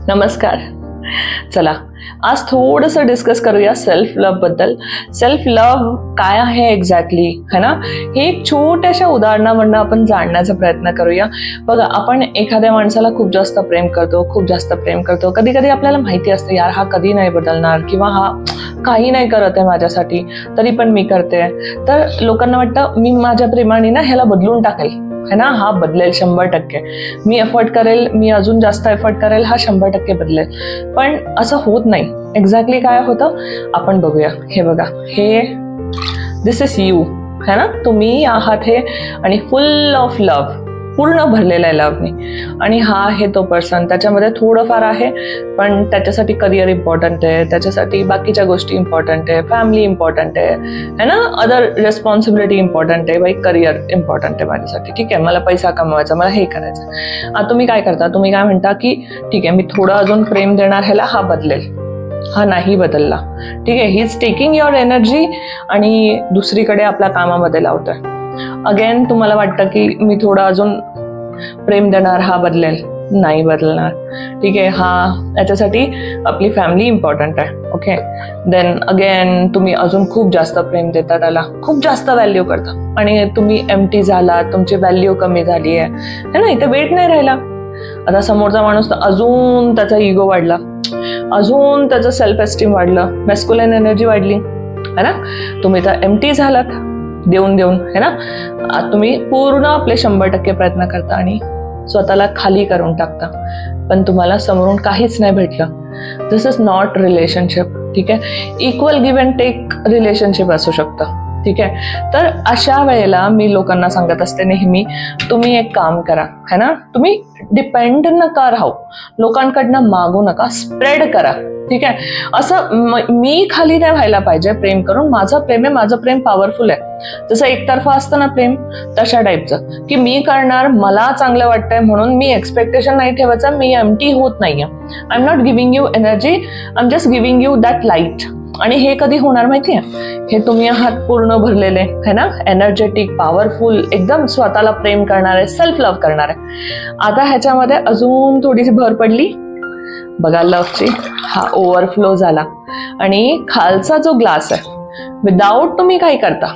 नमस्कार. चला आज थोडंसं डिस्कस करूया सेल्फ लव्ह बद्दल. सेल्फ लव्ह काय आहे एक्झॅक्टली, है ना, हे एक छोट्याशा उदाहरणावरून आपण जाणण्याचा प्रयत्न करूया. बघा, आपण एखाद्या माणसाला खूप जास्त प्रेम करतो. कधी कधी आपल्याला माहिती असतं यार हा कधी नाही बदलणार, किंवा हा काही नाही करत आहे माझ्यासाठी तरी पण मी करते. तर लोकांना वाटतं मी माझ्या प्रेमाने ना ह्याला बदलून टाकेल, है ना, हा बदलेल 100%. मी एफर्ट करेल, मी अजून जास्त एफर्ट करेल, हा 100% बदलेल. पण असं होत नाही. एक्झॅक्टली काय होतं आपण बघूया. हे बघा, हे दिस इज यू, है ना, तुम्ही आहात हे, आणि फुल ऑफ लव्ह, पूर्ण भरलेला आहे लव्हने. आणि हा आहे तो पर्सन, त्याच्यामध्ये थोडंफार आहे पण त्याच्यासाठी करिअर इम्पॉर्टंट आहे, त्याच्यासाठी बाकीच्या गोष्टी इम्पॉर्टंट आहे, फॅमिली इम्पॉर्टंट आहे, है ना, अदर रेस्पॉन्सिबिलिटी इम्पॉर्टंट आहे, बाई करिअर इम्पॉर्टंट आहे माझ्यासाठी. ठीक आहे, मला पैसा कमवायचा, मला हे करायचं. आता तुम्ही काय करता, तुम्ही काय म्हणता की ठीक आहे मी थोडं अजून प्रेम देणार ह्याला, हा बदलेल. हा नाही बदलला, ठीक आहे, he is taking your energy आणि दुसरीकडे आपल्या कामामध्ये लावतोय. अगेन तुम्हाला वाटतं की मी थोडं अजून प्रेम देणार, हा बदलेल, नाही बदलणार. ठीक आहे, हा याच्यासाठी आपली फॅमिली इम्पॉर्टंट आहे. ओके, देन अगेन तुम्ही अजून खूप जास्त प्रेम देता, त्याला खूप जास्त व्हॅल्यू करता, आणि तुम्ही एम्प्टी झाला, तुमची व्हॅल्यू कमी झाली आहे, है ना, इथे वेट नाही राहिला. आता समोरचा माणूस तर अजून त्याचा इगो वाढला, अजून त्याचं सेल्फ एस्टीम वाढलं, मॅस्क्युलिन एनर्जी वाढली, है ना. तुम्ही तर एम्प्टी झालात देऊन, है ना. आता तुम्ही पूर्ण आपले 100% प्रयत्न करता आणि स्वतःला खाली करून टाकता, पण तुम्हाला समोरून काहीच नाही भेटलं. This is not relationship. ठीक आहे, equal give and take relationship असू शकतं. ठीक आहे, तर अशा वेळेला मी लोकांना सांगत असते नेहमी, तुम्ही एक काम करा, है ना, तुम्ही डिपेंड नका राहू, लोकांकडनं मागू नका, स्प्रेड करा. ठीक आहे, असं मी खाली नाही व्हायला पाहिजे प्रेम करून. माझं प्रेम आहे, माझं प्रेम पॉवरफुल आहे. जसं एकतर्फा असतं ना प्रेम, तशा टाईपचं की मी करणार, मला चांगलं वाटतंय म्हणून मी एक्सपेक्टेशन नाही ठेवायचं, मी एम्प्टी होत नाहीये. I am not giving you energy, I am just giving you that light. आणि हे कधी होणार माहितीये, हे तुम्ही आहात पूर्ण भरलेले, है ना, एनर्जेटिक, पॉवरफुल, एकदम स्वतःला प्रेम करणारे, सेल्फ लव्ह करणारे. आता ह्याच्यामध्ये अजून थोडीशी भर पडली बघा लव्हची. हा ओव्हरफ्लो झाला आणि खालचा जो ग्लास आहे विदाऊट तुम्ही काय करता,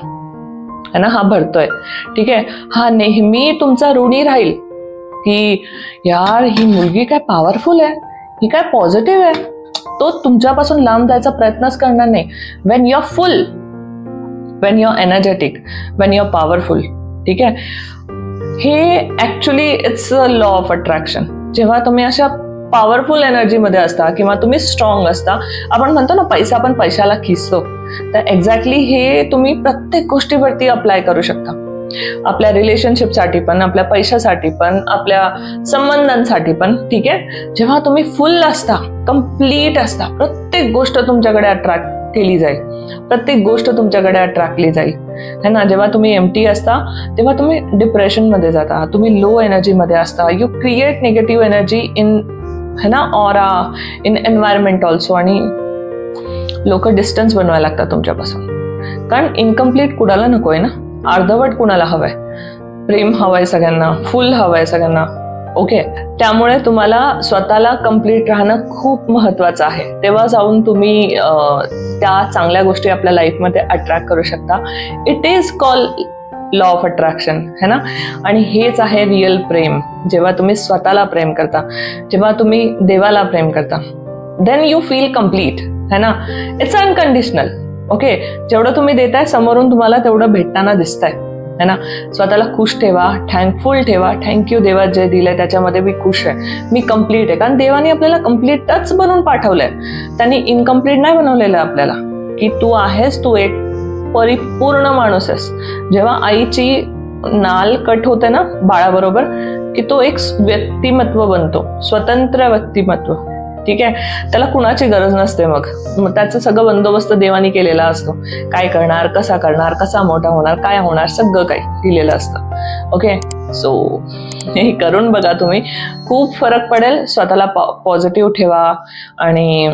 है ना, हा भरतोय. ठीक आहे, हा नेहमी तुमचा ऋणी राहील की यार ही मुलगी काय पॉवरफुल आहे, ही काय पॉझिटिव्ह आहे. तो तुमच्यापासून लांब जायचा प्रयत्नच करणार नाही. When you are full, when you are energetic, when you are powerful. ठीक आहे, हे actually it's a law of attraction. जेव्हा तुम्ही अशा पॉवरफुल एनर्जीमध्ये असता किंवा तुम्ही स्ट्रॉंग असता, आपण म्हणतो ना पैसा पण पैशाला खिसतो, तर एक्झॅक्टली हे तुम्ही प्रत्येक गोष्टीवरती अप्लाय करू शकता. आपल्या रिलेशनशिपसाठी पण, आपल्या पैशासाठी पण, आपल्या संबंधांसाठी पण. ठीक आहे, जेव्हा तुम्ही फुल असता, कम्प्लीट असता, प्रत्येक गोष्ट तुमच्याकडे अट्रॅक्ट केली जाईल, प्रत्येक गोष्ट तुमच्याकडे अट्रॅक्टली जाईल, है ना. जेव्हा तुम्ही एम्प्टी असता तेव्हा तुम्ही डिप्रेशनमध्ये जाता, तुम्ही लो एनर्जीमध्ये असता, you create negative energy in, है ना, ऑरा, इन एन्व्हायरमेंट ऑल्सो. आणि लोक डिस्टन्स बनवायला लागतात तुमच्यापासून, कारण इनकम्प्लीट कुणाला नकोय ना, अर्धवट कुणाला हवंय, प्रेम हवंय सगळ्यांना, फुल हवंय सगळ्यांना. ओके, त्यामुळे तुम्हाला स्वतःला कम्प्लीट राहणं खूप महत्वाचं आहे. तेव्हा जाऊन तुम्ही त्या चांगल्या गोष्टी आपल्या लाईफमध्ये अट्रॅक्ट करू शकता. It is call law of attraction, है ना. आणि हेच आहे रिअल प्रेम. जेव्हा तुम्ही स्वतःला प्रेम करता, जेव्हा तुम्ही देवाला प्रेम करता, देन यू फील कम्प्लीट, है ना. It's unconditional. ओके, जेवढं तुम्ही देताय समोरून तुम्हाला तेवढं भेटताना दिसतंय, है ना. स्वतःला खुश ठेवा, थँकफुल ठेवा. थँक्यू देवा, जे दिलंय त्याच्यामध्ये मी खुश आहे, मी कम्प्लीट आहे. कारण देवाने आपल्याला कम्प्लीटच बनवून पाठवलंय, त्यांनी इनकम्प्लीट नाही बनवलेलं आपल्याला, की तू आहेस, तू एक परिपूर्ण माणूस आहेस. जेव्हा आईची नाल कट होते ना बाळाबरोबर, की तो एक व्यक्तिमत्व बनतो, स्वतंत्र व्यक्तिमत्व. ठीक आहे, त्याला कुणाची गरज नसते. मग त्याचं सगळं बंदोबस्त देवानी केलेला असतो. काय करणार, कसा करणार, कसा मोठा होणार, काय होणार, सगळं काही दिलेलं असतं. ओके, सो हे करून बघा तुम्ही, खूप फरक पडेल. स्वतःला पॉझिटिव्ह ठेवा आणि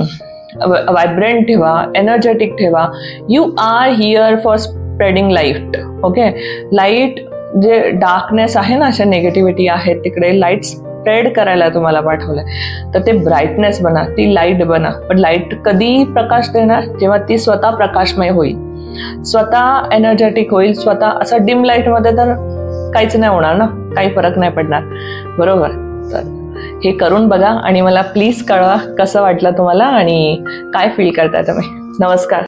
वायब्रंट ठेवा, एनर्जेटिक ठेवा. You are here for spreading light. Okay, light जे डार्कनेस आहे ना, अशा निगेटिव्हिटी आहेत तिकडे, लाईट स्प्रेड करायला तुम्हाला पाठवलंय, तर ते ब्राईटनेस बना, ती लाईट बना. पण लाईट कधी प्रकाश देणार? जेव्हा ती स्वतः प्रकाशमय होईल, स्वतः एनर्जेटिक होईल. स्वतः असं डिम लाईट मध्ये तर काहीच नाही होणार ना, काही फरक नाही पडणार, बरोबर? तर हे करून बघा आणि मला प्लीज कळवा कसं वाटलं तुम्हाला आणि काय फील करताय तुम्ही. नमस्कार.